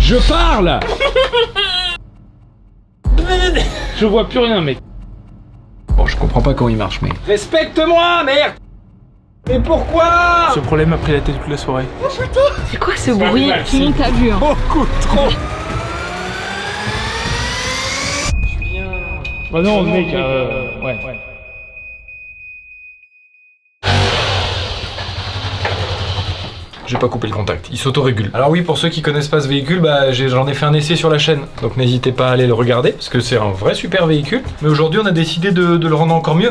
Je parle. Je vois plus rien, mec. Bon, je comprends pas comment il marche, mais... Respecte-moi, merde! Mais pourquoi? Ce problème a pris la tête toute la soirée. C'est quoi ce bruit? Tout le monde t'a vu, hein. Beaucoup trop! Bah non, mec, ouais. J'ai pas coupé le contact, il s'auto-régule. Alors oui, pour ceux qui connaissent pas ce véhicule, bah j'en ai fait un essai sur la chaîne. Donc n'hésitez pas à aller le regarder, parce que c'est un vrai super véhicule. Mais aujourd'hui, on a décidé de le rendre encore mieux.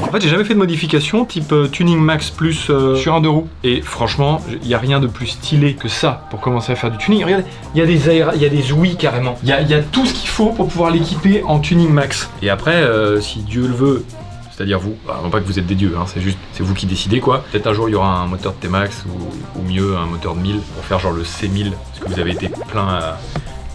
En fait, j'ai jamais fait de modification type Tuning Max Plus sur un deux roues. Et franchement, il y a rien de plus stylé que ça pour commencer à faire du tuning. Regardez, il y a des ouïes carrément. Il y a tout ce qu'il faut pour pouvoir l'équiper en Tuning Max. Et après, si Dieu le veut, c'est-à-dire vous, non pas que vous êtes des dieux, hein, c'est vous qui décidez quoi. Peut-être un jour il y aura un moteur de T-Max ou mieux un moteur de 1000 pour faire genre le C1000, parce que vous avez été plein à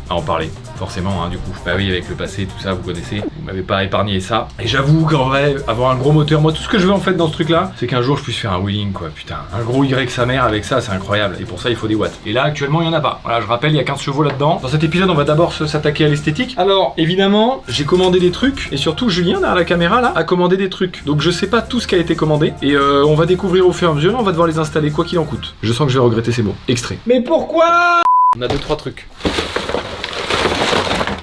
en parler. Forcément, hein, du coup. Bah oui, avec le passé, tout ça, vous connaissez. Vous m'avez pas épargné ça. Et j'avoue qu'en vrai, avoir un gros moteur, moi, tout ce que je veux en fait dans ce truc-là, c'est qu'un jour je puisse faire un wheeling, quoi. Putain, un gros Y sa mère avec ça, c'est incroyable. Et pour ça, il faut des watts. Et là, actuellement, il y en a pas. Voilà, je rappelle, il y a 15 chevaux là-dedans. Dans cet épisode, on va d'abord s'attaquer à l'esthétique. Alors, évidemment, j'ai commandé des trucs. Et surtout, Julien, derrière la caméra, là, a commandé des trucs. Donc, je sais pas tout ce qui a été commandé. Et on va découvrir au fur et à mesure. On va devoir les installer, quoi qu'il en coûte. Je sens que je vais regretter ces mots. Extrait. Mais pourquoi? On a 2-3 trucs.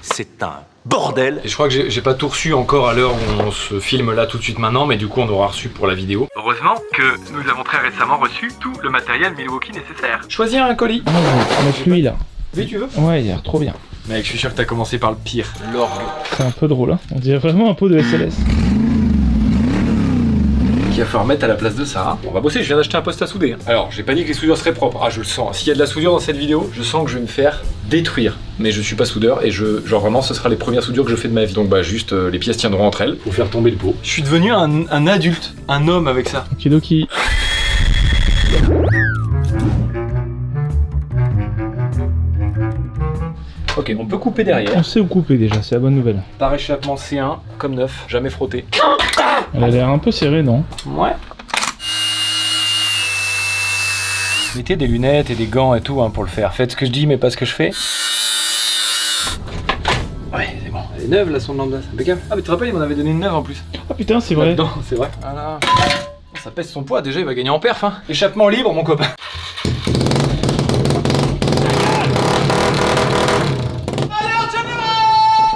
C'est un bordel. Et je crois que j'ai pas tout reçu encore à l'heure où on se filme là tout de suite maintenant, mais du coup on aura reçu pour la vidéo. Heureusement que nous avons très récemment reçu tout le matériel Milwaukee nécessaire. Choisis un colis. Ah, on va mettre lui là. Oui, tu veux? Ouais, il a l'air trop bien. Mec, je suis sûr que t'as commencé par le pire, l'orgue. C'est un peu drôle, hein. On dirait vraiment un pot de SLS. Qu'il va falloir mettre à la place de ça. On va bosser, je viens d'acheter un poste à souder. Alors, j'ai pas dit que les soudures seraient propres. Ah, je le sens. S'il y a de la soudure dans cette vidéo, je sens que je vais me faire détruire. Mais je suis pas soudeur et genre vraiment, ce sera les premières soudures que je fais de ma vie. Donc bah juste, les pièces tiendront entre elles. Faut faire tomber le pot. Je suis devenu un adulte, un homme avec ça. Okidoki. Ok, on peut couper derrière. On sait où couper déjà, c'est la bonne nouvelle. Par échappement C1, comme neuf, jamais frotté. Elle a l'air un peu serrée, non? Ouais. Mettez des lunettes et des gants et tout hein, pour le faire. Faites ce que je dis, mais pas ce que je fais. Ouais, c'est bon. Elle est neuve la sonde lambda, c'est impeccable. Ah, mais tu te rappelles, il m'en avait donné une neuve en plus. Ah putain, c'est vrai. Là-dedans, c'est vrai. Voilà. Ça pèse son poids, déjà il va gagner en perf. Hein. Échappement libre, mon copain.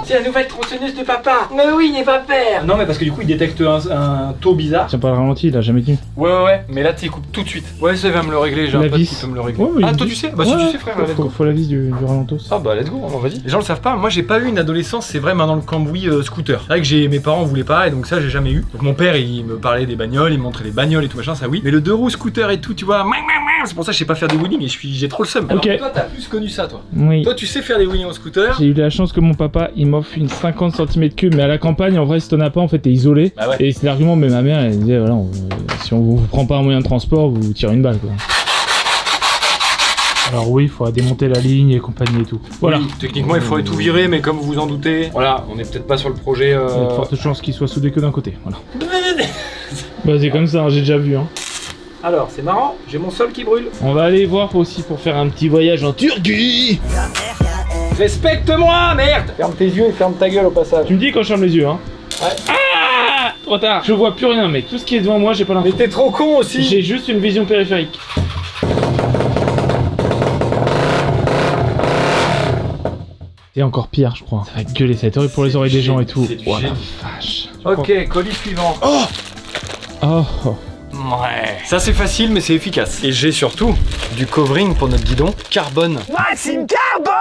C'est la nouvelle tronçonneuse de papa. Mais oui, il n'est pas père. Non, mais parce que du coup, il détecte un taux bizarre. Tiens pas le ralenti, il a jamais tenu. Ouais. Mais là, tu coupe tout de suite. Ouais, ça va me le régler. J'ai un pote qui peut me le régler. Ouais, oui, ah, toi, tu sais? Bah, si tu sais, frère, let's go. Faut la vis du ralentos. Ah, bah, let's go, vas-y. Les gens le savent pas. Moi, j'ai pas eu une adolescence, c'est vrai, maintenant le cambouis scooter. C'est vrai que mes parents voulaient pas, et donc ça, j'ai jamais eu. Donc, mon père, il me parlait des bagnoles, il me montrait les bagnoles et tout machin, ça oui. Mais le deux roues scooter et tout, tu vois, c'est pour ça que je sais pas faire des wheelings et j'ai trop le seum. Ok. Alors, toi, t'as plus connu ça, toi. Oui. Toi, tu sais faire des wheelings en scooter. J'ai eu la chance que mon papa il m'offre une 50 cm3, mais à la campagne en vrai si t'en as pas en fait t'es isolé. Bah ouais. Et c'est l'argument, mais ma mère elle disait voilà, si on vous prend pas un moyen de transport, vous tirez une balle quoi. Alors oui, il faudra démonter la ligne et compagnie et tout. Voilà. Oui, techniquement il faudrait tout virer, mais comme vous vous en doutez, voilà, on est peut-être pas sur le projet. Il y a de fortes chances qu'il soit soudé que d'un côté. Voilà. Bah c'est comme ça, hein, j'ai déjà vu hein. Alors, c'est marrant, j'ai mon sol qui brûle. On va aller voir aussi pour faire un petit voyage en Turquie. Respecte-moi, merde. Ferme tes yeux et ferme ta gueule au passage. Tu me dis quand je ferme les yeux hein. Ouais. Ah, trop tard. Je vois plus rien mec, tout ce qui est devant moi j'ai pas l'info. Mais t'es trop con aussi. J'ai juste une vision périphérique. C'est encore pire je crois. Ça va gueuler, ça va être horrible pour les oreilles des gens et tout. Oh la vache. Ok, colis suivant. Oh. Ouais. Ça c'est facile mais c'est efficace. Et j'ai surtout du covering pour notre guidon carbone. Maxime Carbone.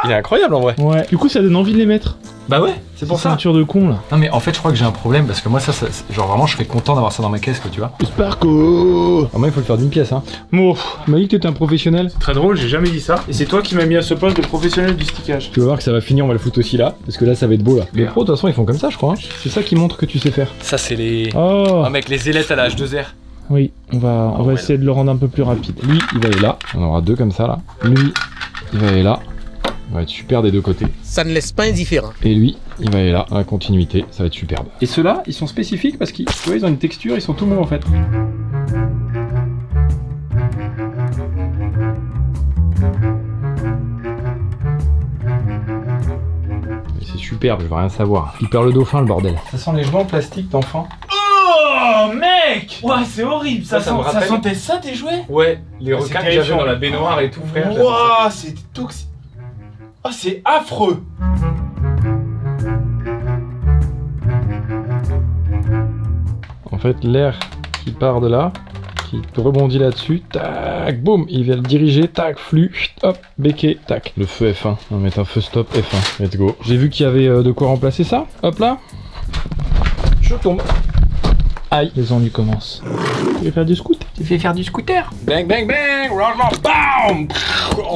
Il est incroyable en vrai. Ouais. Du coup ça donne envie de les mettre. Bah ouais, c'est pour ça. Ceinture de con là. Non mais en fait je crois que j'ai un problème parce que moi ça genre vraiment je serais content d'avoir ça dans ma caisse quoi tu vois. Sparko. Ah moi il faut le faire d'une pièce hein. Bon, Tu m'as dit que t'étais un professionnel. très drôle, j'ai jamais dit ça. Et c'est toi qui m'as mis à ce poste de professionnel du stickage. Tu vas voir que ça va finir, on va le foutre aussi là parce que là ça va être beau là. Les pros de toute façon ils font comme ça je crois hein. C'est ça qui montre que tu sais faire. Ça c'est les... Oh. Ah mec les ailettes à la H2R. Oui, on va essayer de le rendre un peu plus rapide. Lui il va aller là, on aura deux comme ça là. Lui il va aller là. Il va être super des deux côtés. Ça ne laisse pas indifférent. Et lui, il va aller là, dans la continuité, ça va être superbe. Et ceux-là, ils sont spécifiques parce qu'ils ils ont une texture, ils sont tout mous en fait. superbe, je veux rien savoir. Il perd le dauphin, le bordel. Ça sent les genoux en plastique d'enfant. Oh mec! Ouah, c'est horrible, Ça me rappelle. sentait ça tes jouets? Ouais, les Ah, requins c'est que j'avais terrifiant. dans la baignoire et tout, frère. j'avais ça. Ouah, c'est toxique. Oh, c'est affreux! En fait, l'air qui part de là, qui rebondit là-dessus, tac, boum, il vient le diriger, tac, flux, chut, hop, béquet, tac. Le feu F1, on va mettre un feu stop F1, let's go. J'ai vu qu'il y avait de quoi remplacer ça, hop là. Je tombe. Aïe. Les ennuis commencent. Tu veux faire du scoot? Tu fais faire du scooter? Bang, bang, bang, rangement, bam.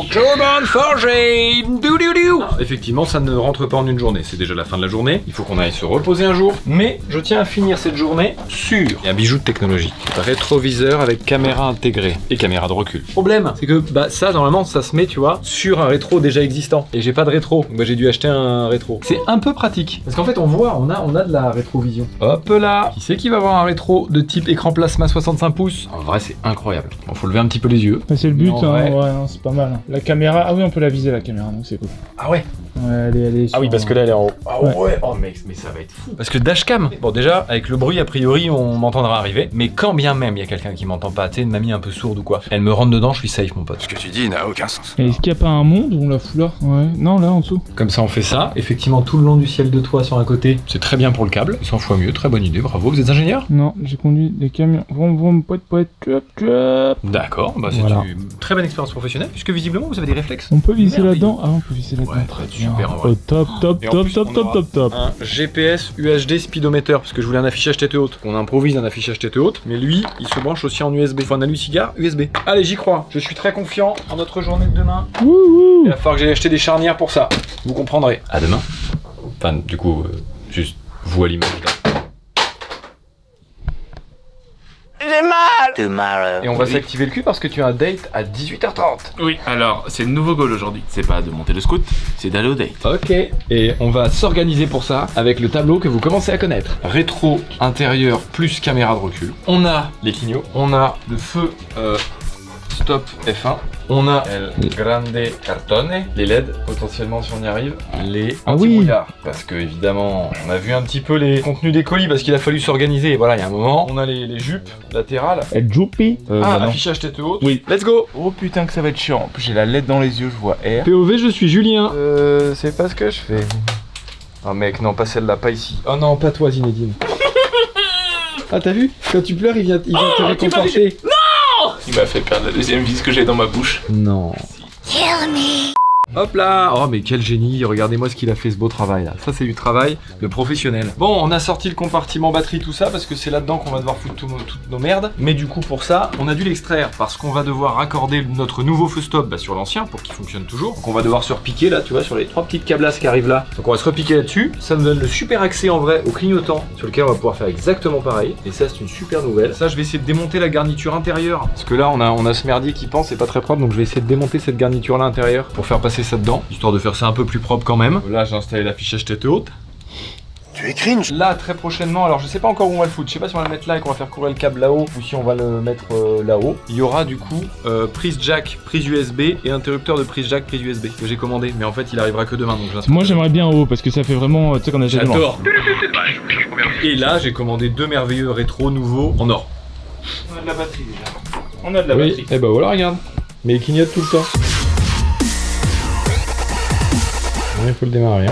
Turban forgé, dou. Effectivement, ça ne rentre pas en une journée, c'est déjà la fin de la journée. Il faut qu'on aille se reposer un jour. Mais je tiens à finir cette journée sur un bijou de technologie. Rétroviseur avec caméra intégrée et caméra de recul. Problème, c'est que bah ça normalement ça se met, tu vois, sur un rétro déjà existant. Et j'ai pas de rétro, donc bah, j'ai dû acheter un rétro. C'est un peu pratique parce qu'en fait on voit, on a de la rétrovision. Hop là. Qui c'est qui va avoir un rétro de type écran plasma 65 pouces? En vrai c'est incroyable. Bon, faut lever un petit peu les yeux. C'est le but, Mais en vrai- ouais, non, c'est pas mal. La caméra, ah oui, on peut la viser la caméra, donc c'est cool. Ah ouais. Ouais, elle est Ah oui, sur- parce que là elle est en haut. Ah Ouais. ouais, oh mec, mais ça va être fou. Parce que dashcam, bon déjà, avec le bruit, a priori, on m'entendra arriver. Mais quand bien même il y a quelqu'un qui m'entend pas, tu sais, une mamie un peu sourde ou quoi, elle me rentre dedans, je suis safe, mon pote. Ce que tu dis n'a aucun sens. Et est-ce qu'il n'y a pas un monde où on la fout là? Ouais, non, là en dessous. Comme ça, on fait ça. Effectivement, tout le long du ciel de toit sur un côté, c'est très bien pour le câble. 100 fois mieux, très bonne idée, bravo. Vous êtes ingénieur? Non, j'ai conduit des camions. Vroom, vroom, poète, poète, chop, chop. D'accord, bah c'est Voilà. une très bonne expérience professionnelle, puisque visiblement vous avez des réflexes. On peut visser Merveilleux. là-dedans? Ah, on peut visser là-dedans. Ouais, Très super, bien. en vrai. Oh, top, top, Et en top, plus, top, on top, aura top, top. Un GPS UHD speedomètre, parce que je voulais un affichage tête haute. On improvise un affichage tête haute, mais lui, il se branche aussi en USB. Enfin, un allume-cigare USB. Allez, j'y crois. Je suis très confiant en notre journée de demain. Wouhou. Il va falloir que j'aille acheter des charnières pour ça. Vous comprendrez. À demain. Enfin, du coup, juste vous à l'image. Tomorrow. Et on va s'activer le cul parce que tu as un date à 18h30. Oui, alors c'est le nouveau goal aujourd'hui. C'est pas de monter le scoot, c'est d'aller au date. Ok, et on va s'organiser pour ça avec le tableau que vous commencez à connaître. Rétro intérieur plus caméra de recul. On a les clignots, on a le feu stop F1, on a el grande cartone, les LED potentiellement si on y arrive, les anti-brouillards. Parce que évidemment, on a vu un petit peu les contenus des colis parce qu'il a fallu s'organiser. Et voilà, il y a un moment, on a les jupes latérales. El Joupi. Affichage tête haute. Oui. Let's go. Oh putain que ça va être chiant. En plus j'ai la LED dans les yeux, je vois R. POV, je suis Julien. C'est pas ce que je fais. Oh mec, non, pas celle-là, pas ici. Oh non, pas toi, Zinedine. Ah, t'as vu? Quand tu pleures, il vient te réconforter. Il m'a fait perdre la deuxième vis que j'ai dans ma bouche. Non. Hop là! Oh mais quel génie, regardez-moi ce qu'il a fait ce beau travail là. Ça c'est du travail de professionnel. Bon, on a sorti le compartiment batterie, tout ça, parce que c'est là-dedans qu'on va devoir foutre toutes nos merdes. Mais du coup pour ça, on a dû l'extraire, parce qu'on va devoir raccorder notre nouveau feu stop sur l'ancien pour qu'il fonctionne toujours. Donc on va devoir se repiquer là, tu vois, sur les 3 petites câblasses qui arrivent là. Donc on va se repiquer là-dessus. Ça nous donne le super accès en vrai au clignotant, sur lequel on va pouvoir faire exactement pareil. Et ça c'est une super nouvelle. Ça je vais essayer de démonter la garniture intérieure. Parce que là on a ce merdier qui pend, c'est pas très propre, donc je vais essayer de démonter cette garniture là intérieure pour faire passer ça dedans, histoire de faire ça un peu plus propre quand même. Là j'ai installé l'affichage tête haute. Tu es cringe. Là très prochainement, alors je sais pas encore où on va le foutre, je sais pas si on va le mettre là et qu'on va faire courir le câble là-haut ou si on va le mettre là-haut. Il y aura du coup prise jack, prise USB et interrupteur de prise jack, prise USB que j'ai commandé, mais en fait il arrivera que demain donc je Moi j'aimerais bien en haut parce que ça fait vraiment, tu sais qu'on a déjà j'adore. Et là j'ai commandé 2 merveilleux rétro nouveaux en or. On a de la batterie déjà. On a de la Oui, batterie. et bah voilà regarde. Mais il clignote tout le temps. Il faut le démarrer. Hein.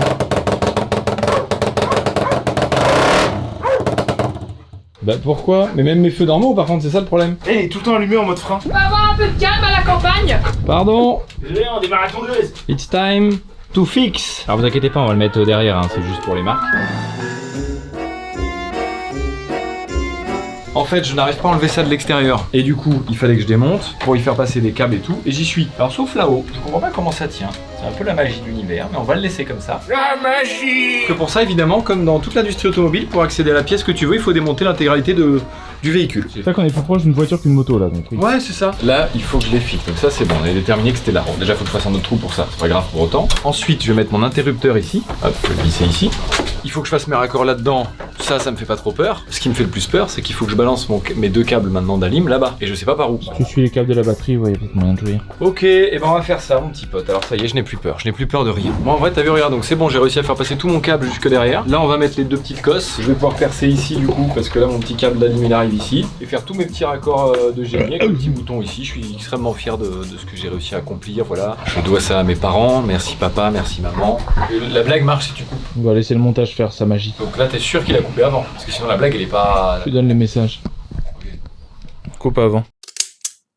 Bah pourquoi? Mais même mes feux normaux par contre, c'est ça le problème. Eh, il est tout le temps allumé en mode frein. On va avoir un peu de calme à la campagne. Pardon, Désolé, on démarre à tondeuse. it's time to fix. Alors vous inquiétez pas, on va le mettre derrière, hein, c'est juste pour les marques. En fait, je n'arrive pas à enlever ça de l'extérieur. Et du coup, il fallait que je démonte pour y faire passer des câbles et tout. Et j'y suis. Alors sauf là-haut, je comprends pas comment ça tient. C'est un peu la magie de l'univers, mais on va le laisser comme ça. La magie! Que pour ça, évidemment, comme dans toute l'industrie automobile, pour accéder à la pièce que tu veux, il faut démonter l'intégralité du véhicule. C'est ça qu'on est plus proche d'une voiture qu'une moto là, donc oui. Ouais, c'est ça. Là, il faut que je les fixe. Donc ça, c'est bon. On avait déterminé que c'était là. Bon, déjà, il faut que je fasse un autre trou pour ça. C'est pas grave pour autant. Ensuite, je vais mettre mon interrupteur ici. Hop, je vais le glisser ici. Il faut que je fasse mes raccords là-dedans Ça me fait pas trop peur. Ce qui me fait le plus peur, c'est qu'il faut que je balance mes 2 câbles maintenant d'Alim là-bas. Et je sais pas par où. Tu suis les câbles de la batterie, ouais, y'a pas de moyen de jouer. Ok, et ben on va faire ça, mon petit pote. Alors ça y est, je n'ai plus peur. Je n'ai plus peur de rien. Moi en vrai, t'as vu, regarde, donc c'est bon, j'ai réussi à faire passer tout mon câble jusque derrière. Là, on va mettre les 2 petites cosses. Je vais pouvoir percer ici du coup, parce que là, mon petit câble d'Alim il arrive ici. Et faire tous mes petits raccords de génie avec le petit bouton ici. Je suis extrêmement fier de ce que j'ai réussi à accomplir. Voilà. Je dois ça à mes parents. Merci papa, merci maman. Et la blague marche si tu coupes. On va laisser le montage faire sa magie. Donc là, t'es sûr qu'il a coupé avant. Parce que sinon, la blague elle est pas. Je te donne les messages. Coupe avant.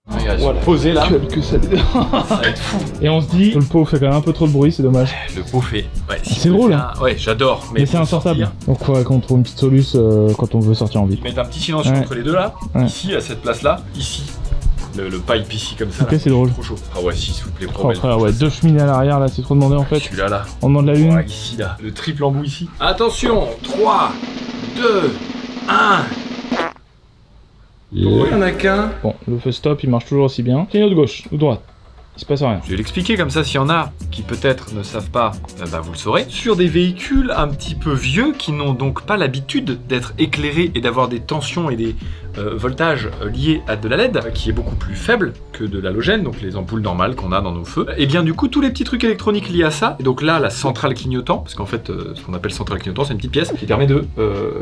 Regarde, Voilà. posé là. Que ça... Ça va être fou. Et on se dit, le pot fait quand même un peu trop de bruit, c'est dommage. Le pot fait. Ouais, si C'est tu drôle, fais hein. Ouais, j'adore. Mais c'est insortable. Donc faudrait qu'on trouve une petite solution quand on veut sortir en ville. Mettre un petit silencieux Ouais. entre les deux là. Ouais. Ici, à cette place là. Ici. Le pipe ici comme ça. Ok, là. c'est drôle. Trop chaud. Ah ouais, s'il vous plaît, Oh promets. frère, ouais, 2 cheminées à l'arrière là, c'est trop demandé en fait. Celui-là là. On demande la lune. Ouais, ici là. Le triple embout ici. Attention, 3, 2, 1. Il y en a qu'un. Bon, le feu stop il marche toujours aussi bien. Clignote de gauche ou droite. Il se passe rien. Je vais l'expliquer comme ça, s'il y en a qui peut-être ne savent pas, bah vous le saurez. Sur des véhicules un petit peu vieux qui n'ont donc pas l'habitude d'être éclairés et d'avoir des tensions et des voltages liés à de la LED, qui est beaucoup plus faible que de l'halogène, donc les ampoules normales qu'on a dans nos feux. Et bien du coup, tous les petits trucs électroniques liés à ça, et donc là, la centrale clignotant, parce qu'en fait, ce qu'on appelle centrale clignotant, c'est une petite pièce qui permet de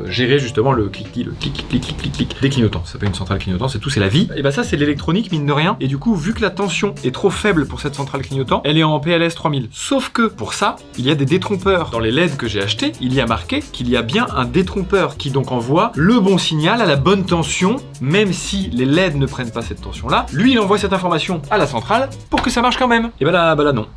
gérer justement le clic-clic des clignotants. Ça s'appelle une centrale clignotant, c'est tout, c'est la vie. Et bah ça, c'est l'électronique, mine de rien. Et du coup, vu que la tension est trop faible pour cette centrale clignotant, elle est en PLS 3000. Sauf que pour ça, il y a des détrompeurs. Dans les LED que j'ai achetés, il y a marqué qu'il y a bien un détrompeur qui donc envoie le bon signal à la bonne tension, même si les LED ne prennent pas cette tension-là. Lui, il envoie cette information à la centrale pour que ça marche quand même. Et bah là non.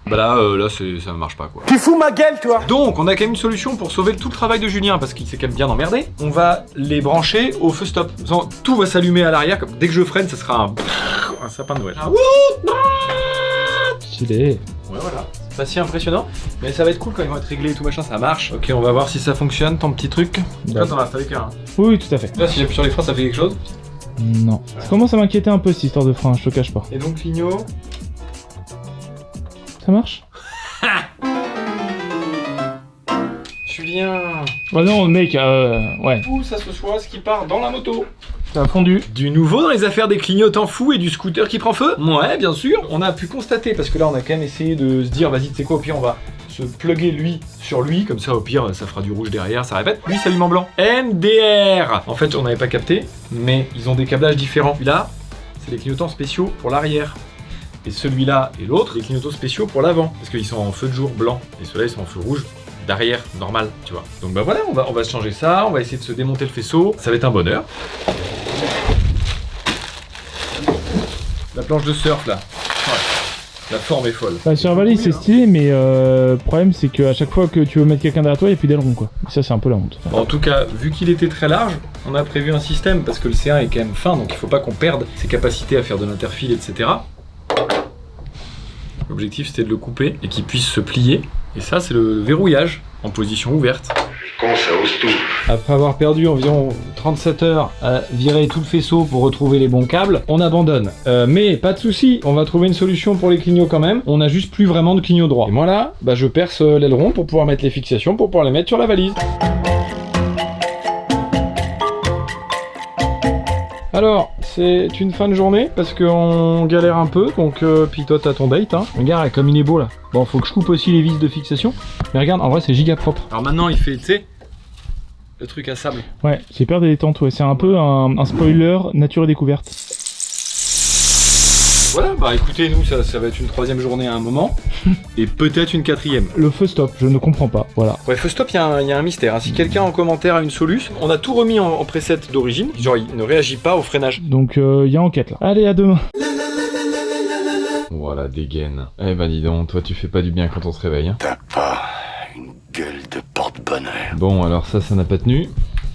Bah là, ça marche pas quoi. Tu fous ma gueule, toi! Donc, on a quand même une solution pour sauver tout le travail de Julien, parce qu'il s'est quand même bien emmerdé. On va les brancher au feu stop. Tout va s'allumer à l'arrière, comme dès que je freine, ça sera un sapin de Noël. Stylé. Ouais, voilà. C'est pas si impressionnant, mais ça va être cool quand ils vont être réglés et tout machin, ça marche. Ok, on va voir si ça fonctionne, ton petit truc. Toi, t'en as installé qu'un. Oui, tout à fait. Là, si j'appuie sur les freins, ça fait quelque chose. Non. Ça commence à m'inquiéter un peu cette histoire de frein, je te cache pas. Et donc, Clignot. Ça marche? Julien. Oh non, mec, ouais. Où ça se soit ce qui part dans la moto. Ça a fondu. Du nouveau dans les affaires des clignotants fous et du scooter qui prend feu? Ouais, bien sûr. On a pu constater, parce que là, on a quand même essayé de se dire, vas-y, tu sais quoi, au pire, on va se plugger lui sur lui, comme ça, au pire, ça fera du rouge derrière, ça répète. Lui, s'allume en blanc. MDR. En fait, on n'avait pas capté, mais ils ont des câblages différents. Celui-là, c'est des clignotants spéciaux pour l'arrière. Et celui-là et l'autre, des clignotants spéciaux pour l'avant. Parce qu'ils sont en feu de jour blanc. Et ceux-là, ils sont en feu rouge d'arrière, normal, tu vois. Donc bah voilà, on va se changer ça, on va essayer de se démonter le faisceau. Ça va être un bonheur. La planche de surf, là. Ouais. La forme est folle. Bah, sur la valise, c'est stylé, mais le problème, c'est qu'à chaque fois que tu veux mettre quelqu'un derrière toi, il n'y a plus d'aileron, quoi. Et ça, c'est un peu la honte. Bon, en tout cas, vu qu'il était très large, on a prévu un système, parce que le C1 est quand même fin, donc il faut pas qu'on perde ses capacités à faire de l'interfile, etc. L'objectif, c'était de le couper et qu'il puisse se plier. Et ça, c'est le verrouillage en position ouverte. Con, ça ose tout. Après avoir perdu environ 37 heures à virer tout le faisceau pour retrouver les bons câbles, on abandonne. Mais pas de souci, on va trouver une solution pour les clignots quand même. On a juste plus vraiment de clignot droit. Et moi là, bah je perce l'aileron pour pouvoir mettre les fixations, pour pouvoir les mettre sur la valise. Alors, c'est une fin de journée parce qu'on galère un peu, donc puis toi t'as ton date, hein. Regarde comme il est beau là. Bon, faut que je coupe aussi les vis de fixation, mais regarde, en vrai c'est giga propre. Alors maintenant il fait, tu sais, le truc à sable. Ouais, j'ai peur des détentes, ouais. C'est un peu un spoiler nature et découverte. Voilà, bah écoutez, nous ça va être une 3e journée à un moment, et peut-être une 4e. Le feu stop, je ne comprends pas, voilà. Ouais, feu stop, il y a un mystère. Hein. Si quelqu'un en commentaire a une solution, on a tout remis en preset d'origine, genre il ne réagit pas au freinage. Donc il y a enquête là. Allez, à demain. Voilà, dégaine. Eh bah dis donc, toi tu fais pas du bien quand on se réveille. Hein. T'as pas une gueule de porte-bonheur. Bon, alors ça n'a pas tenu.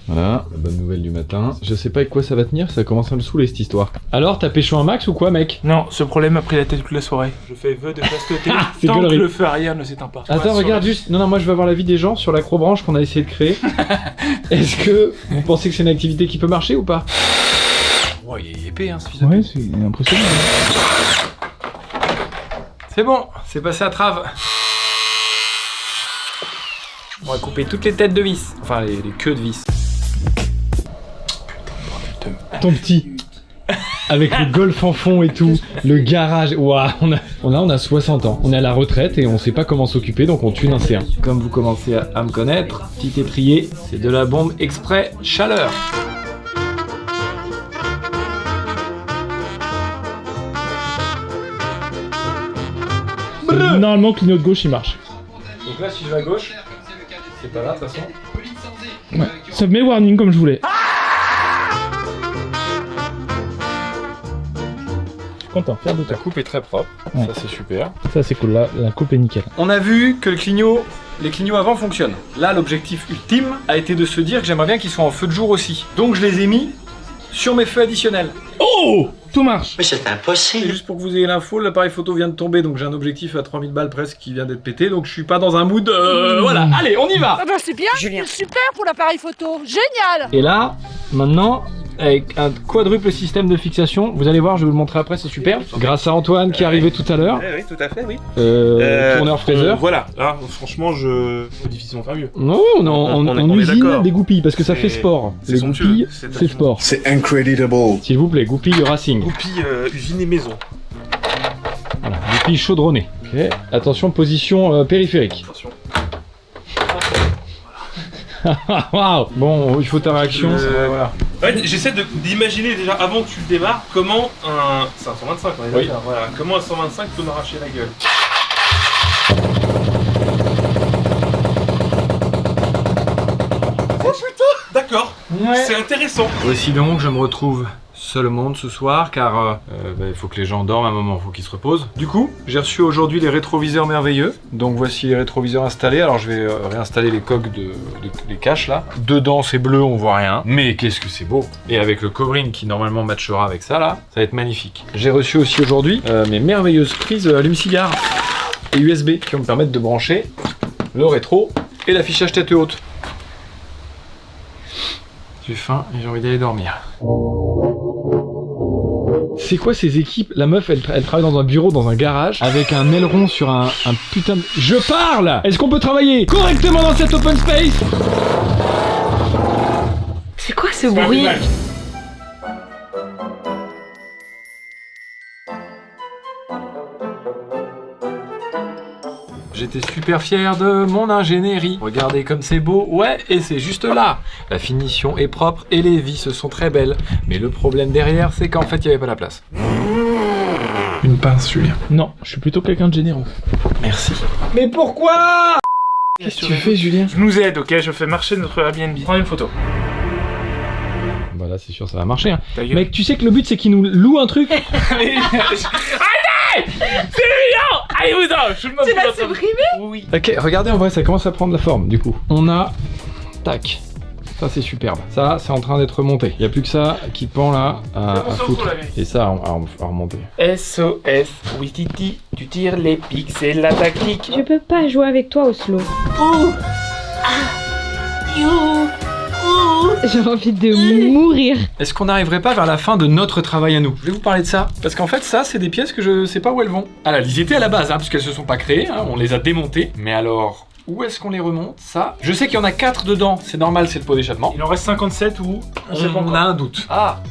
Voilà, la bonne nouvelle du matin. Je sais pas avec quoi ça va tenir, ça commence à me saouler cette histoire. Alors, t'as pécho un max ou quoi, mec? Non, ce problème a pris la tête toute la soirée. Je fais vœu de chasteté C'est tant que gaulerie. le feu arrière ne s'éteint pas. Attends, regarde juste. Non, moi je veux avoir l'avis des gens sur l'acrobranche qu'on a essayé de créer. Est-ce que vous pensez que c'est une activité qui peut marcher ou pas? Oh, il est épais, hein, ce fils de Ouais, c'est impressionnant. C'est bon, c'est passé à trave. On va couper toutes les têtes de vis. Enfin, les queues de vis. Ton petit. Avec le golf en fond et tout, le garage. Waouh, on a 60 ans. On est à la retraite et on sait pas comment s'occuper, donc on tune un C1. Comme vous commencez à me connaître, petit étrier, c'est de la bombe exprès chaleur. Normalement, le clignote gauche il marche. Donc là, si je vais à gauche, c'est pas là de toute façon. Ouais. Ça met warning comme je voulais. Content, fier de toi. La coupe est très propre, Ouais. ça c'est super. Ça c'est cool, là, la coupe est nickel. On a vu que les clignots avant fonctionnent. Là, l'objectif ultime a été de se dire que j'aimerais bien qu'ils soient en feu de jour aussi. Donc je les ai mis sur mes feux additionnels. Oh, tout marche. Mais c'est Et impossible. juste pour que vous ayez l'info, l'appareil photo vient de tomber, donc j'ai un objectif à 3000 balles presque qui vient d'être pété, donc je suis pas dans un mood... Voilà, allez, on y va. Ah bah c'est bien, super pour l'appareil photo, génial. Et là, maintenant, avec un quadruple système de fixation, vous allez voir, je vais vous le montrer après, c'est super. Grâce à Antoine qui est arrivé tout à l'heure, Oui, tout à fait, oui. tourneur fraiseur. Voilà, là, franchement, c'est difficilement faire mieux. Non, on est usine d'accord. des goupilles parce que ça C'est- fait sport. c'est Les somptueux, goupilles, c'est c'est sport. C'est incredible. S'il vous plaît, goupilles Racing. Goupille, usine et maison. Voilà, goupilles chaudronnées. Ok. Attention, position périphérique. Attention. Waouh. Bon, il faut ta réaction. Voilà. Ouais, j'essaie d'imaginer déjà avant que tu le démarres comment un. C'est un 125, on est Oui. d'accord, voilà. Comment un 125 peut m'arracher la gueule. Oh putain. D'accord, c'est intéressant. Voici donc, je me retrouve seul au monde ce soir car il faut que les gens dorment un moment, il faut qu'ils se reposent. Du coup, j'ai reçu aujourd'hui les rétroviseurs merveilleux. Donc voici les rétroviseurs installés. Alors je vais réinstaller les coques les caches là. Dedans c'est bleu, on voit rien. Mais qu'est-ce que c'est beau. Et avec le covering qui normalement matchera avec ça là, ça va être magnifique. J'ai reçu aussi aujourd'hui mes merveilleuses prises allume-cigare et USB qui vont me permettre de brancher le rétro et l'affichage tête haute. J'ai faim et j'ai envie d'aller dormir. C'est quoi ces équipes? La meuf, elle travaille dans un bureau, dans un garage, avec un aileron sur un putain de... Je parle! Est-ce qu'on peut travailler correctement dans cet open space? C'est quoi ce bruit? J'étais super fier de mon ingénierie. Regardez comme c'est beau. Ouais, et c'est juste là. La finition est propre et les vis sont très belles. Mais le problème derrière, c'est qu'en fait, il n'y avait pas la place. Une pince, Julien. Non, je suis plutôt quelqu'un de généreux. Merci. Mais pourquoi? Qu'est-ce que tu fais, Julien? Je nous aide, ok? Je fais marcher notre Airbnb. Prends une photo. Bah là, c'est sûr, ça va marcher. Hein. Ta gueule. Mec, tu sais que le but, c'est qu'il nous loue un truc. Arrêtez! C'est brillant! Allez-vous-en! Je me Tu vas supprimer? Oui. Ok, regardez, en vrai, ça commence à prendre la forme, du coup. On a... Tac. Ça, c'est superbe. Ça, c'est en train d'être monté. Il n'y a plus que ça qui pend là à foutre. Et ça, à remonter. SOS, oui Titi, tu tires les pics, c'est la tactique. Je peux pas jouer avec toi, Oslo. J'ai envie de mourir. Est-ce qu'on n'arriverait pas vers la fin de notre travail à nous? Je vais vous parler de ça. Parce qu'en fait, ça, c'est des pièces que je sais pas où elles vont. Ah là, elles y étaient à la base, hein, puisqu'elles se sont pas créées. Hein, on les a démontées. Mais alors... Où est-ce qu'on les remonte? Ça, je sais qu'il y en a 4 dedans, c'est normal, c'est le pot d'échappement. Il en reste 57 ou... On a un doute. Ah,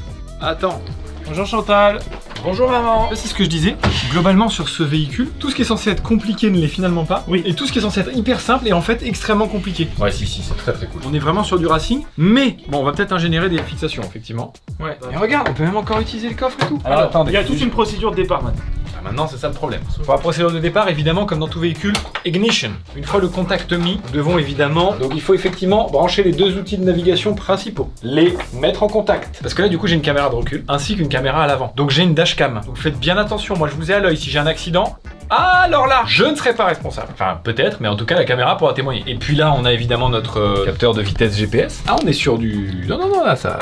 attends. Bonjour Chantal. Bonjour maman. C'est ce que je disais. Globalement sur ce véhicule, tout ce qui est censé être compliqué ne l'est finalement pas. Oui. Et tout ce qui est censé être hyper simple est en fait extrêmement compliqué. Ouais, si, c'est très très cool. On est vraiment sur du racing, mais bon, on va peut-être ingénierer des fixations effectivement. Ouais. Et regarde, on peut même encore utiliser le coffre et tout. Alors, attendez. il y a toute une procédure de départ maintenant. Ah, maintenant, c'est ça le problème. Pour la procédure de départ, évidemment, comme dans tout véhicule, ignition. Une fois le contact mis, nous devons évidemment... Donc il faut effectivement brancher les deux outils de navigation principaux. Les mettre en contact. Parce que là, du coup, j'ai une caméra de recul, ainsi qu'une caméra à l'avant. Donc j'ai une dashcam. Donc faites bien attention, moi je vous ai à l'œil. Si j'ai un accident, alors là, je ne serai pas responsable. Enfin, peut-être, mais en tout cas, la caméra pourra témoigner. Et puis là, on a évidemment notre capteur de vitesse GPS. Ah, on est sur du... Non, là, ça...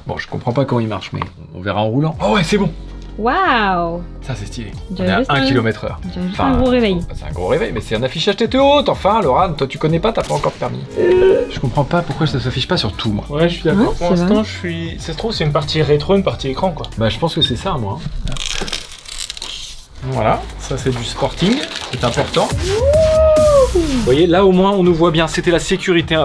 Bon, je comprends pas comment il marche, mais on verra en roulant. Oh ouais, c'est bon. Waouh. Ça, c'est stylé. On J'avais est à juste 1 un- km/h. J'ai juste un gros réveil. C'est un gros réveil, mais c'est un affichage tête haute. Enfin, Laurent, toi tu connais pas, t'as pas encore de permis. Je comprends pas pourquoi ça s'affiche pas sur tout, moi. Ouais, je suis d'accord. Ouais, Pour c'est l'instant, vrai. je suis... Ça se trouve, c'est une partie rétro, une partie écran, quoi. Bah, je pense que c'est ça, moi. Voilà, ça c'est du sporting, c'est important. Vous voyez, là au moins on nous voit bien. C'était la sécurité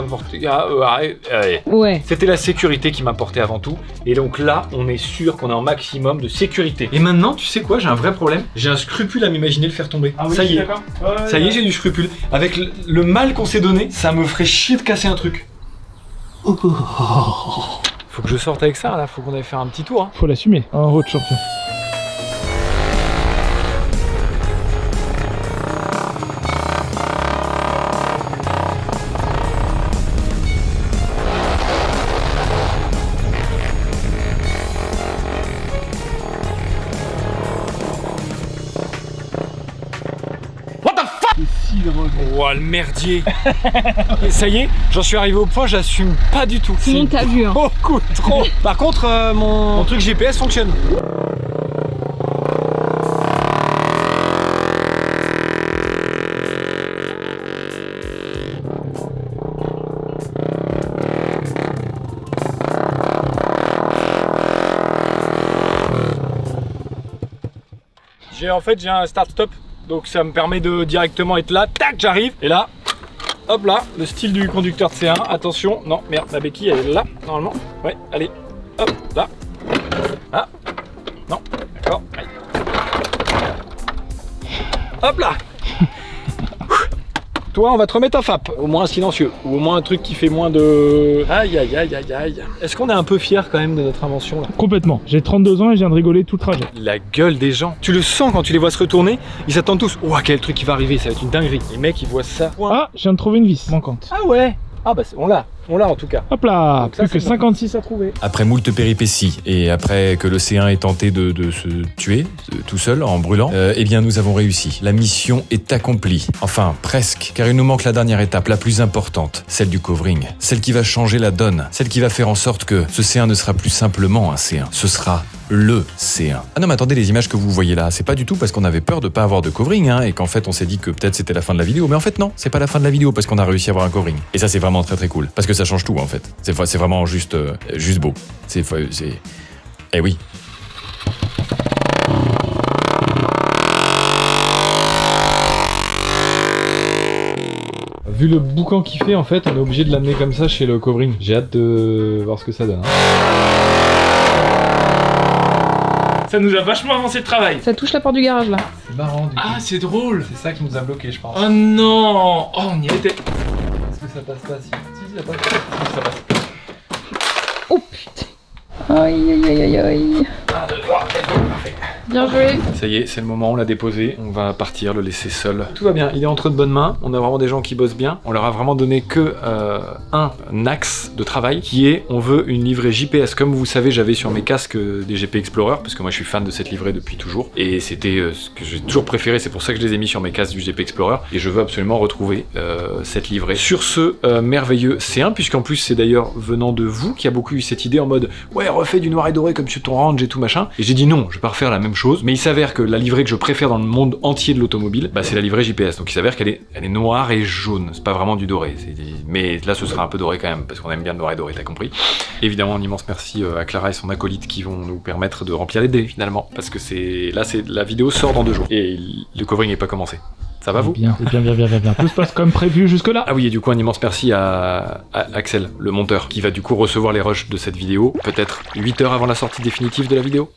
Ouais. C'était la sécurité qui m'importait avant tout. Et donc là, on est sûr qu'on a un maximum de sécurité. Et maintenant, tu sais quoi, j'ai un vrai problème. J'ai un scrupule à m'imaginer le faire tomber. Ça y est. Ça y est, j'ai du scrupule. Avec le mal qu'on s'est donné, ça me ferait chier de casser un truc. Faut que je sorte avec ça là, faut qu'on aille faire un petit tour. Hein. Faut l'assumer, un road champion. Ouah, le merdier. Et ça y est, j'en suis arrivé au point, j'assume pas du tout. Tout le monde t'a vu, hein. Beaucoup trop. Par contre, mon truc GPS fonctionne. J'ai un start-stop. Donc ça me permet de directement être là, tac, j'arrive, et là, hop là, le style du conducteur de C1, attention, non, merde, la béquille elle est là, normalement, ouais, allez, hop, là, ah, non, d'accord, aïe. Hop là. Toi, on va te remettre un FAP, au moins silencieux, ou au moins un truc qui fait moins de... Aïe, aïe, aïe, aïe, aïe. Est-ce qu'on est un peu fier quand même de notre invention là? Complètement. J'ai 32 ans et je viens de rigoler tout le trajet. La gueule des gens. Tu le sens quand tu les vois se retourner, ils s'attendent tous. Ouah, quel truc qui va arriver, ça va être une dinguerie. Les mecs, ils voient ça. Ah, je viens de trouver une vis manquante. Ah ouais. Ah bah on l'a en tout cas. Hop là, donc ça, plus que 56 à trouver. Après moult péripéties et après que le C1 ait tenté de se tuer tout seul en brûlant, eh bien nous avons réussi. La mission est accomplie. Enfin, presque. Car il nous manque la dernière étape, la plus importante, celle du covering. Celle qui va changer la donne. Celle qui va faire en sorte que ce C1 ne sera plus simplement un C1. Ce sera le C1. Ah non mais attendez, les images que vous voyez là, c'est pas du tout parce qu'on avait peur de pas avoir de covering et qu'en fait on s'est dit que peut-être c'était la fin de la vidéo, mais en fait non, c'est pas la fin de la vidéo parce qu'on a réussi à avoir un covering. Et ça c'est vraiment très très cool parce que ça change tout en fait. C'est vraiment juste beau. Eh oui. Vu le boucan qu'il fait, en fait, on est obligé de l'amener comme ça chez le covering. J'ai hâte de voir ce que ça donne. Ça nous a vachement avancé le travail. Ça touche la porte du garage là. C'est marrant du coup. Ah, c'est drôle. C'est ça qui nous a bloqué, je pense. Oh non. Oh, on y était. Est-ce que ça passe pas si ça passe pas. Si, ça passe. Oh putain. Aïe aïe aïe aïe aïe. Bien joué. Ça y est, c'est le moment, on l'a déposé. On va partir, le laisser seul. Tout va bien, il est entre de bonnes mains. On a vraiment des gens qui bossent bien. On leur a vraiment donné que un axe de travail qui est, on veut une livrée JPS. Comme vous savez, j'avais sur mes casques des GP Explorer parce que moi je suis fan de cette livrée depuis toujours. Et c'était ce que j'ai toujours préféré, c'est pour ça que je les ai mis sur mes casques du GP Explorer. Et je veux absolument retrouver cette livrée sur ce merveilleux C1, puisqu'en plus c'est d'ailleurs venant de vous qui a beaucoup eu cette idée en mode ouais, refais du noir et doré comme sur ton Range et tout machin. Et j'ai dit non, je vais pas refaire la même chose, mais il s'avère que la livrée que je préfère dans le monde entier de l'automobile, bah, c'est la livrée JPS, donc il s'avère qu'elle est noire et jaune, c'est pas vraiment du doré, mais là ce sera un peu doré quand même, parce qu'on aime bien le noir et doré, t'as compris. Évidemment un immense merci à Clara et son acolyte qui vont nous permettre de remplir les délais finalement, parce que la vidéo sort dans 2 jours, et le covering n'est pas commencé. Ça va vous? Bien. Tout se passe comme prévu jusque là. Ah oui, et du coup un immense merci à Axel, le monteur, qui va du coup recevoir les rushs de cette vidéo, peut-être 8 heures avant la sortie définitive de la vidéo.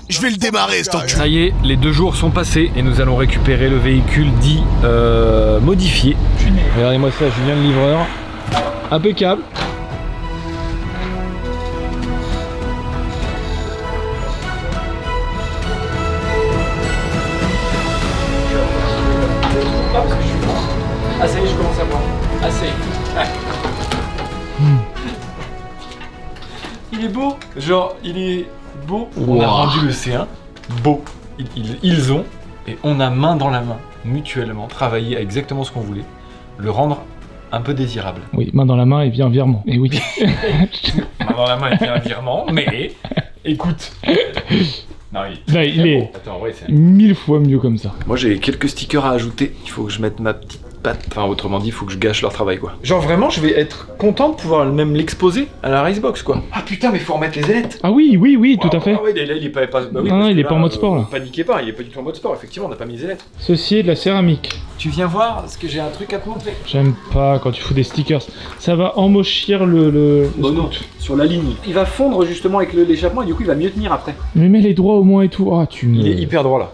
Je vais le démarrer, cet enculé. Ça y est, les 2 jours sont passés et nous allons récupérer le véhicule dit modifié. Regardez-moi ça, Julien le livreur. Impeccable. Ah ça y est, je commence à voir. Ah ça y est. Ah. Il est beau. Genre, il est beau. On a rendu le C1 beau. Ils ont, et on a main dans la main, mutuellement, travaillé à exactement ce qu'on voulait, le rendre un peu désirable. Oui, main dans la main et vient un virement. Et oui. Main dans la main et vient un virement, mais écoute. Non, il est Attends, ouais, c'est 1000 fois mieux comme ça. Moi j'ai quelques stickers à ajouter. Il faut que je mette ma petite pattes. Enfin, autrement dit, faut que je gâche leur travail, quoi. Genre vraiment, je vais être content de pouvoir même l'exposer à la Racebox, quoi. Ah putain, mais faut remettre les ailettes. Ah oui, tout à fait. Ah ouais, là, il est pas bah oui, Non, il est là, pas en mode sport, là. Paniquez pas, il est pas du tout en mode sport, effectivement, on n'a pas mis les ailettes. Ceci est de la céramque. Tu viens voir, parce que j'ai un truc à te montrer. J'aime pas quand tu fous des stickers. Ça va emmochir le non, sur la ligne. Il va fondre justement avec l'échappement et du coup, il va mieux tenir après. Mais mets les droits au moins et tout. Ah, tu me... Il est hyper droit, là.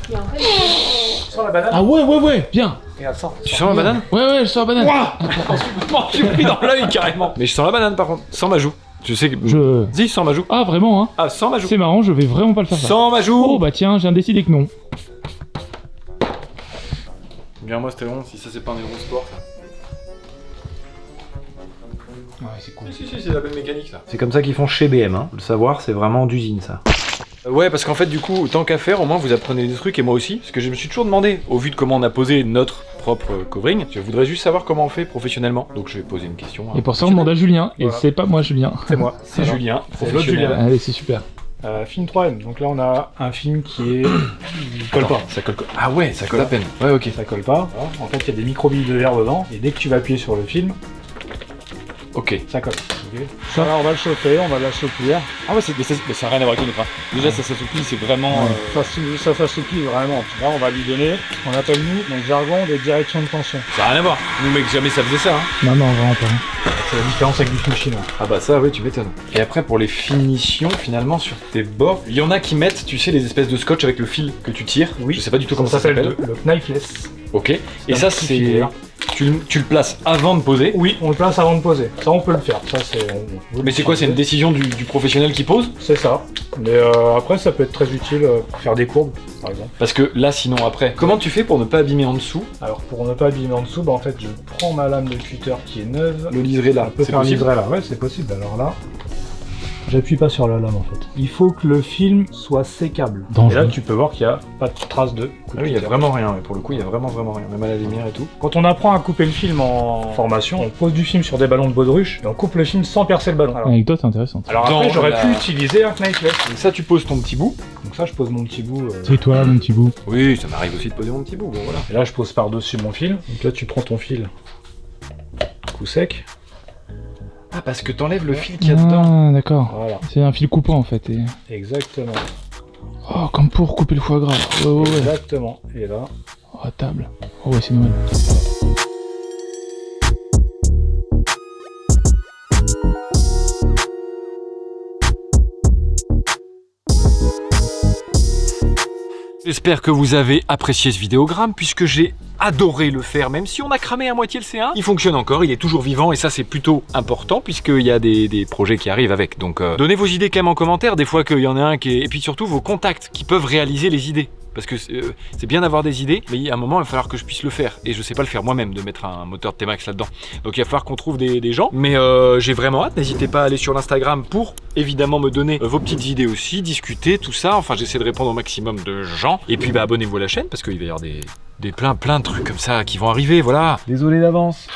Tu sens la banane? Ah ouais, bien. Regarde, sens. Tu sens la banane? Ouais, je sens la banane. Je suis pris dans l'œil, carrément. Mais je sens la banane, par contre. Sans ma joue. Je sais que... Dis, sans ma joue. Ah, vraiment, hein? Ah, sans ma joue. C'est marrant, je vais vraiment pas le faire ça. Sans ma joue. Oh, bah tiens, j'ai décidé que non. Bien, moi, c'était bon, si ça, c'est pas un héros sport, ça. Ouais, c'est cool. Si, c'est la belle mécanique, ça. C'est comme ça qu'ils font chez BM, hein. Faut le savoir, c'est vraiment d'usine, ça. Ouais, parce qu'en fait, du coup, tant qu'à faire, au moins vous apprenez des trucs et moi aussi. Parce que je me suis toujours demandé, au vu de comment on a posé notre propre covering, je voudrais juste savoir comment on fait professionnellement. Donc je vais poser une question. Et pour ça, on demande à Julien. Et Voilà. c'est pas moi, Julien. C'est moi, c'est Julien. C'est l'autre Julien. Allez, c'est super. Film 3M, donc là on a un film qui est... il colle pas. Ça colle. Ah ouais, ça colle à peine. Ouais, ok. Ça colle pas. Voilà. En fait, il y a des micro-billes de verre dedans, et dès que tu vas appuyer sur le film, Ok. ça colle. Okay. Alors on va le chauffer, on va l'assouplir. Ah ouais, mais ça n'a rien à voir avec l'autre. Déjà, ça s'assouplit, c'est vraiment. Ça s'assouplit vraiment. Là, on va lui donner ce qu'on appelle nous, donc jargon, des directions de tension. Ça n'a rien à voir. Nous, mec, jamais ça faisait ça, hein. Non, vraiment pas. C'est la différence avec du film chinois. Ah bah ça, ouais, tu m'étonnes. Et après, pour les finitions, finalement, sur tes bords, il y en a qui mettent, tu sais, les espèces de scotch avec le fil que tu tires. Oui. Je sais pas du tout comment Ça ça s'appelle s'appelle. le knifeless. Ok. Et un ça, petit c'est... filaire. Tu le places avant de poser. Oui, on le place avant de poser. Ça, on peut le faire. Ça, c'est. Mais c'est quoi, c'est une décision du professionnel qui pose? C'est ça. Mais après, ça peut être très utile pour faire des courbes, par exemple. Parce que là, sinon, après, comment tu fais pour ne pas abîmer en dessous? Alors, pour ne pas abîmer en dessous, bah, en fait, je prends ma lame de cutter qui est neuve. Le liseré là, On peut c'est faire un possible? liseré là. Ouais, c'est possible. Alors là, j'appuie pas sur la lame en fait. Il faut que le film soit sécable. Dangereux. Et là, tu peux voir qu'il n'y a pas de trace de coup de Ah oui, il y a cutter. vraiment rien, mais pour le coup, il y a vraiment rien, même à la lumière et tout. Quand on apprend à couper le film en formation, on pose du film sur des ballons de baudruche et on coupe le film sans percer le ballon. Alors, L'anecdote est intéressante. après, Dans j'aurais la- pu utiliser un knifeless. Donc ça, tu poses ton petit bout. Donc ça, je pose mon petit bout. C'est toi, mon petit bout. Oui, ça m'arrive aussi de poser mon petit bout, bon voilà. Et là, je pose par-dessus mon fil. Donc là, tu prends ton fil. Coup sec. Ah, parce que t'enlèves le fil qu'il y a dedans. Ah, d'accord. Voilà. C'est un fil coupant en fait. Et... Exactement. Oh, comme pour couper le foie gras. Ouais. Exactement. Et là. Oh, à table. Oh, ouais, c'est Noël. J'espère que vous avez apprécié ce vidéogramme puisque j'ai adoré le faire, même si on a cramé à moitié le C1. Il fonctionne encore, il est toujours vivant et ça c'est plutôt important puisqu'il y a des projets qui arrivent avec. Donc donnez vos idées quand même en commentaire, des fois qu'il y en a un qui est... Et puis surtout vos contacts qui peuvent réaliser les idées. Parce que c'est bien d'avoir des idées, mais à un moment il va falloir que je puisse le faire. Et je sais pas le faire moi-même, de mettre un moteur de T-Max là-dedans. Donc il va falloir qu'on trouve des gens. Mais j'ai vraiment hâte, n'hésitez pas à aller sur l'Instagram pour évidemment me donner vos petites idées aussi, discuter, tout ça. Enfin j'essaie de répondre au maximum de gens. Et puis bah abonnez-vous à la chaîne parce qu'il va y avoir des plein de trucs comme ça qui vont arriver, voilà. Désolé d'avance.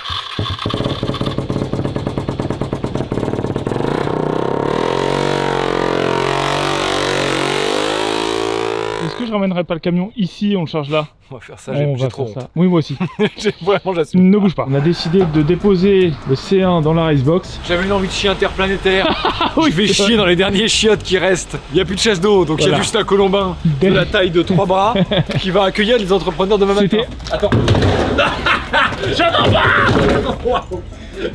Est-ce que je ramènerai pas le camion ici, on le charge là? On va faire ça, On j'ai va trop faire honte. ça. Oui, moi aussi. Vraiment j'assume. Ne bouge pas. On a décidé de déposer le C1 dans la Racebox. J'avais une envie de chier interplanétaire. oui, Je vais chier dans les derniers chiottes qui restent. Il n'y a plus de chasse d'eau, donc il y a Voilà. juste un colombin de la taille de 3 bras qui va accueillir les entrepreneurs demain matin. C'était- Attends.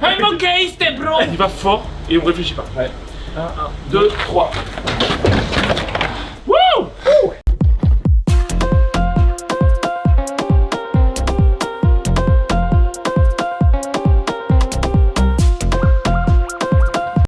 I'm okay, step bro. Il va fort et on réfléchit pas. Ouais. 1, 2, 3.